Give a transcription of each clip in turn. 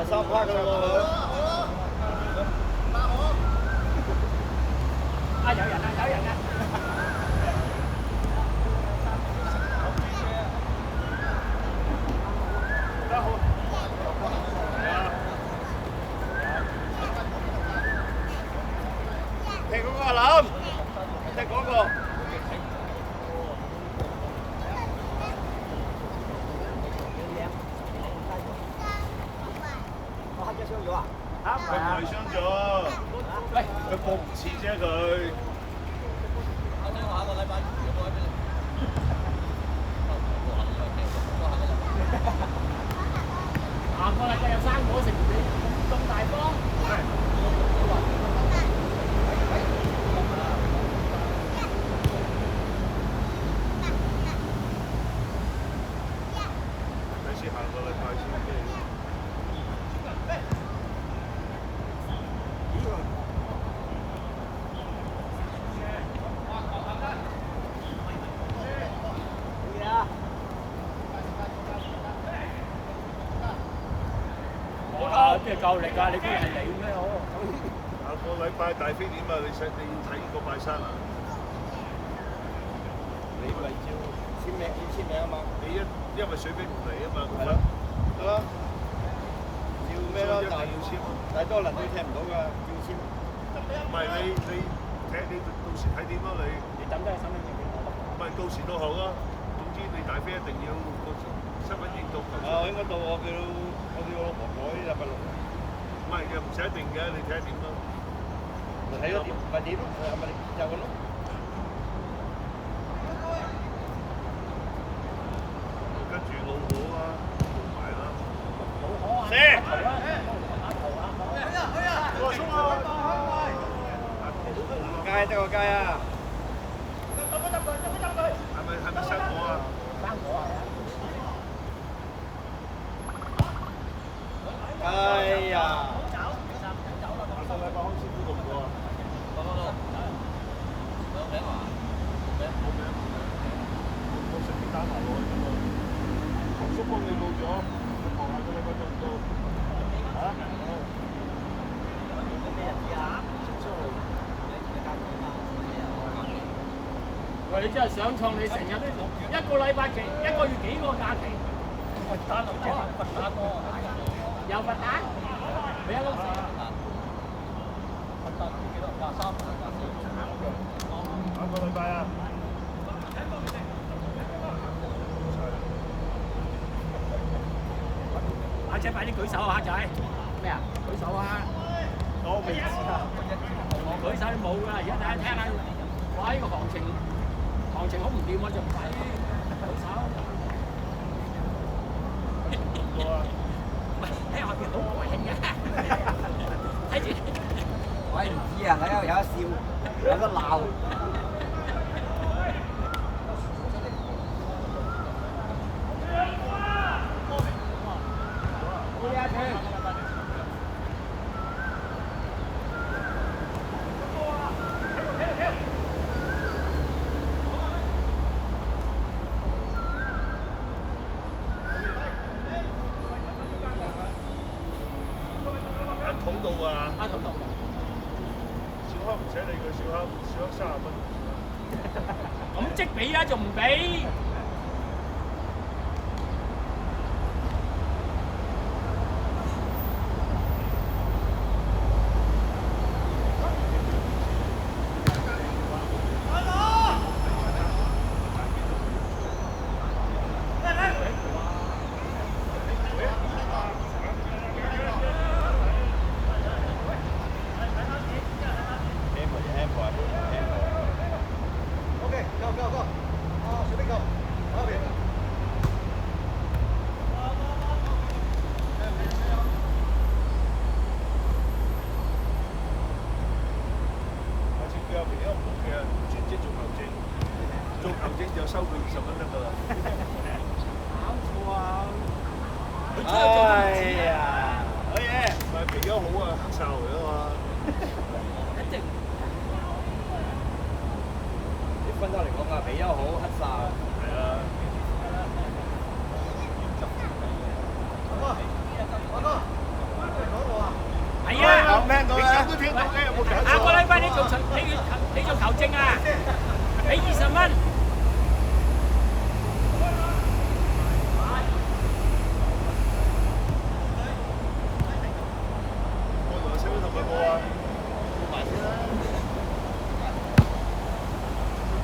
3 拍㗎啦啊有人啊有人啊！踢嗰個阿林，踢嗰個。佢唔係傷咗，喂，佢搏唔切啫佢。下個禮拜要改俾你。下個禮拜有生果食，你咁大方？睇先下個禮拜先咩？邊係夠力㗎？你估係你咩？我下個禮拜大飛點啊？你要睇個拜山啊？你咪照簽名要簽名啊嘛！你因為水兵唔嚟啊嘛，係咯，得啦，要咩咯？但係要簽，但係多人都聽唔到㗎，要簽。唔係你睇你到時睇點咯你。你等都係身份證俾我。唔係到時到後咯，總之你大飛一定要個身份證到。應該到我叫我老婆改禮拜六。唔係又唔使一定嘅，你睇下點咯。睇咗點咪點咯，係咪就咁咯？跟住老虎啊，做埋啦。老可啊！射！街得個街啊！係咪生果啊？生果啊！哎呀！下個禮拜開始估到唔到啊？兩名話，冇名，我順便打埋落去啫嘛。黃叔幫你報咗，我望下個禮拜到唔到。嚇？喂，你真係想創，你成日都一個禮拜期，一個月幾個假期？佛蛋好正，佛蛋多，有佛蛋，俾一粒。佛蛋幾多？23、下個禮拜啊！黑仔快啲舉手啊！黑仔，咩啊？舉手啊！我未知啊！舉手都冇㗎，而家大家聽下，哇！呢個行情好唔掂啊，就唔使舉手。喂，喺外邊好高興嘅，睇住。喂，唔知啊，有得笑，有得鬧。捅到啊！啱捅到。小黑唔使理佢，小黑30蚊。咁即俾啊，仲唔俾？就收佢20蚊得㗎啦。搞錯啊！佢出去做哎呀，好嘢！咪皮優好啊，黑哨嚟啊嘛。一直啲分州嚟講啊，皮優好，黑哨。係啊。阿哥，阿哥。都聽到嘅，有冇搞錯？下個禮拜你做球證啊，俾20蚊。我同阿小同佢冇啊，冇埋先啦。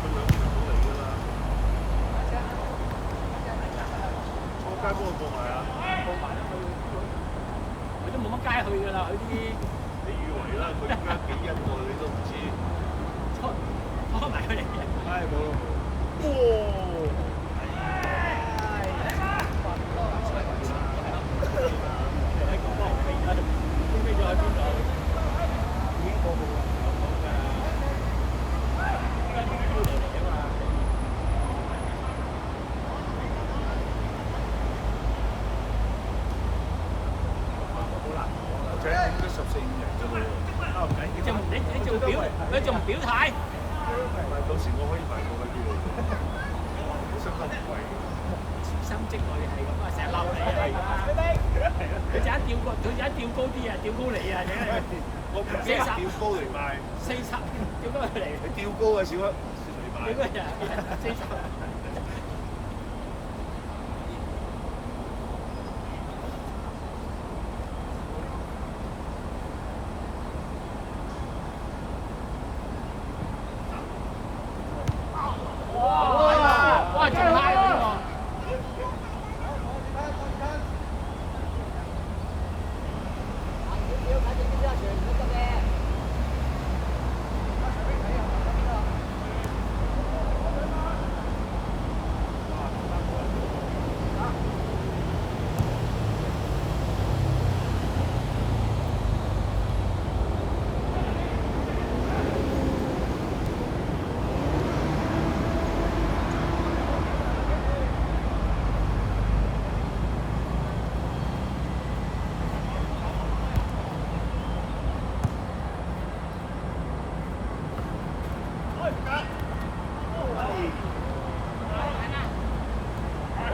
佢兩場都嚟㗎啦。我街幫佢過埋啊！報埋啦，佢都冇乜街去㗎啦，佢啲你以為啦？佢而家幾恩愛你都唔知。拖埋佢嚟嘅。唉，冇啦冇。哇！喺個波飛咗，飛咗喺邊度？已經過冇啦。即係應該14、5人啫喎。你仲唔表態？到時我可以賣到嗰啲嚟嘅，收得唔貴。心積累係咁啊，成日嬲你啊！佢陣間吊高啲啊，吊高你啊！我唔知吊高嚟賣40吊高佢嚟，你吊高啊少啊，嚟賣。吊高人40。哇！仲嗨喎呢個。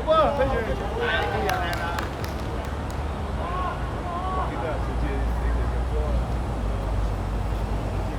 好啊，跟住啲人靚啦。我記得上次你哋入咗，上次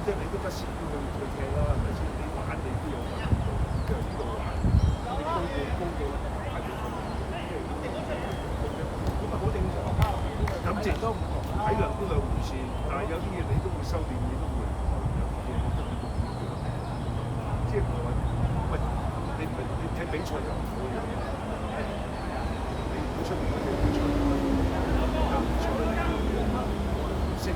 即係你都不時要去踢啦，係咪先？你玩你都有玩到，即係呢度玩，你高到大到咁啊好正常。感情都唔同，體諒都兩回事。但係有啲嘢你都會收斂，你都會有啲嘢你都會即係唔係話喂你唔係你睇比賽就唔會樣嘢，你出面嗰啲比賽，有比賽你升。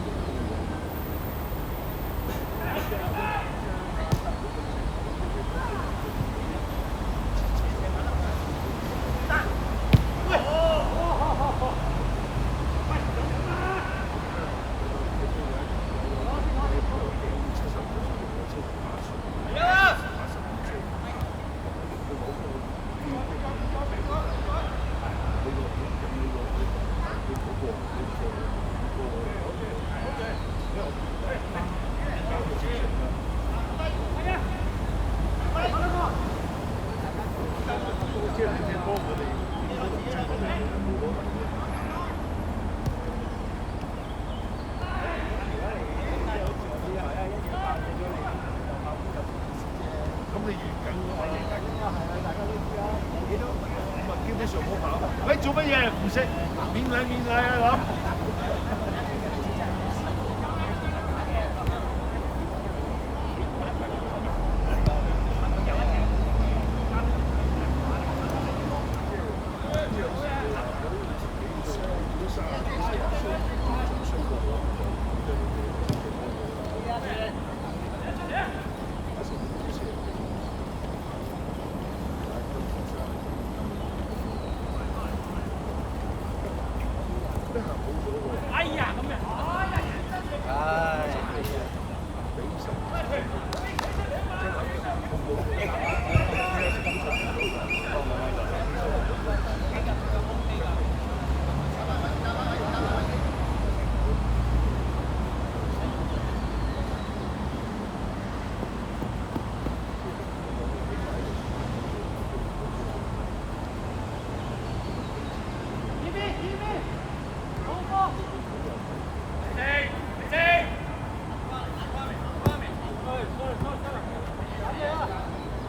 喂，做乜嘢？唔識面禮啊咁。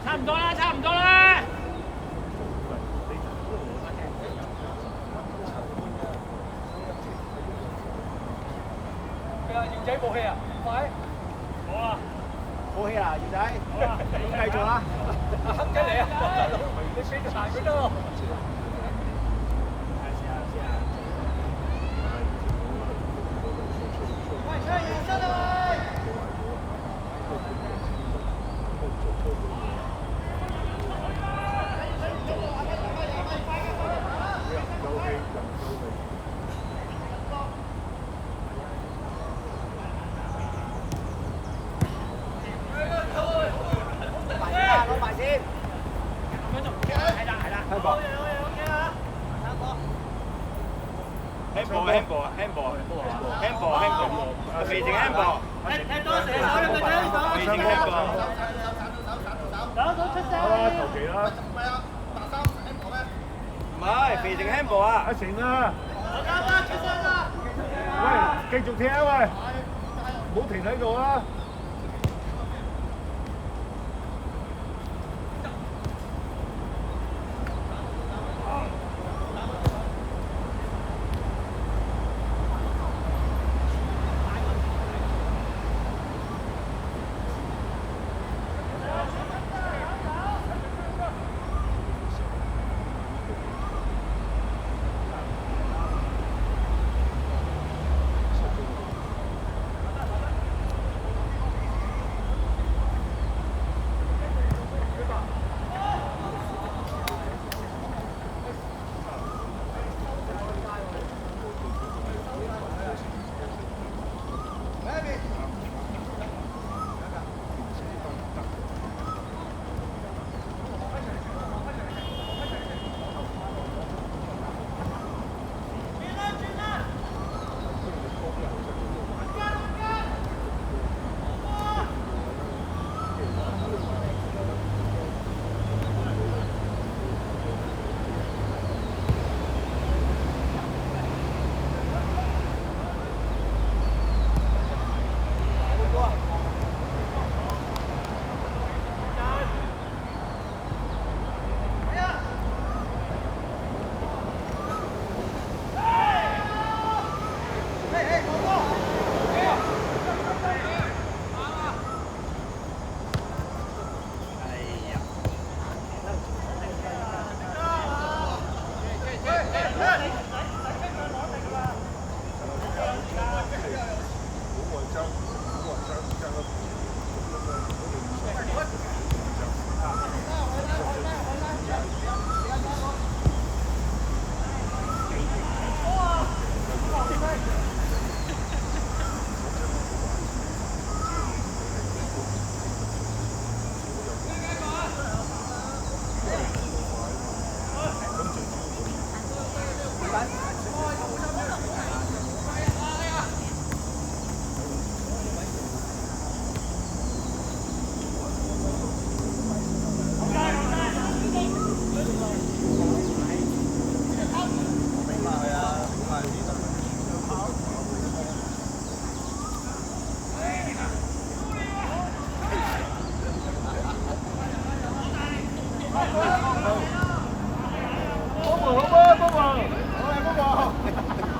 差唔多啦，差唔多啦。咩啊？耀仔冇氣啊？快！好啦，好氣啦，二仔，繼續啦。黑仔嚟啊！你俾隻鞋佢得喎。攞埋先。係啦係啦。handball，肥正 handball，踢多射手你咪睇手，肥正 handball，手出聲。求其啦。唔係肥正 handball 啊！阿成啊！出聲啦！喂，繼續踢啊喂！唔好停喺度啊！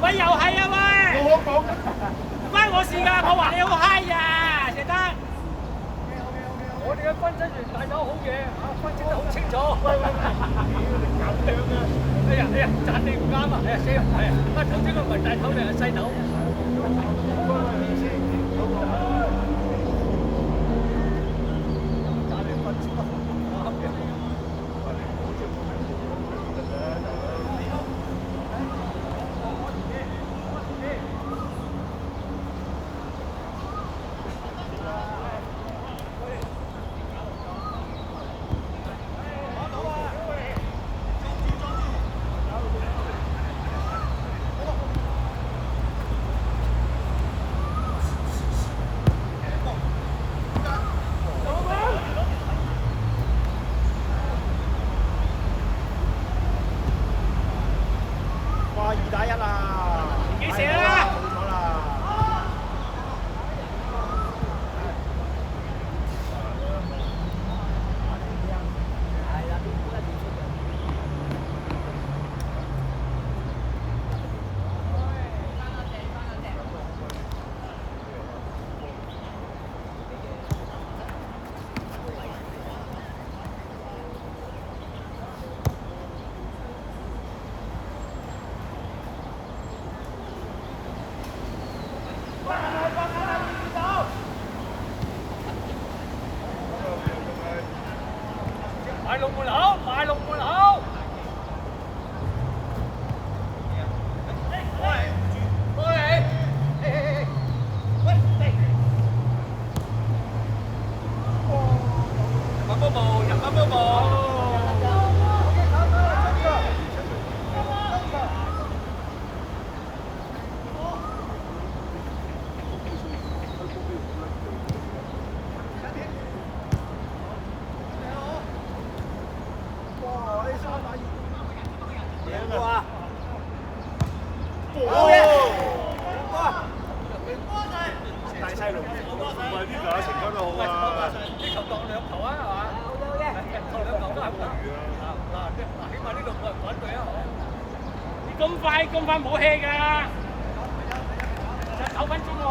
喂，又係啊喂！唔關我事㗎，我話你好嗨呀，謝德。我哋嘅分析員大手好嘢，分析得好清楚。哎呀，讚你唔啱啊！哎呀，死啊！係啊，頭先個唔係大頭定係細頭？大龍門口，大龍門口。大細路，唔係呢個成交得好啊！呢球當兩球啊，係嘛？當兩球都係冇魚啊！嗱，起碼呢度冇人滾佢啊！你咁快冇氣㗎？就9分鐘喎。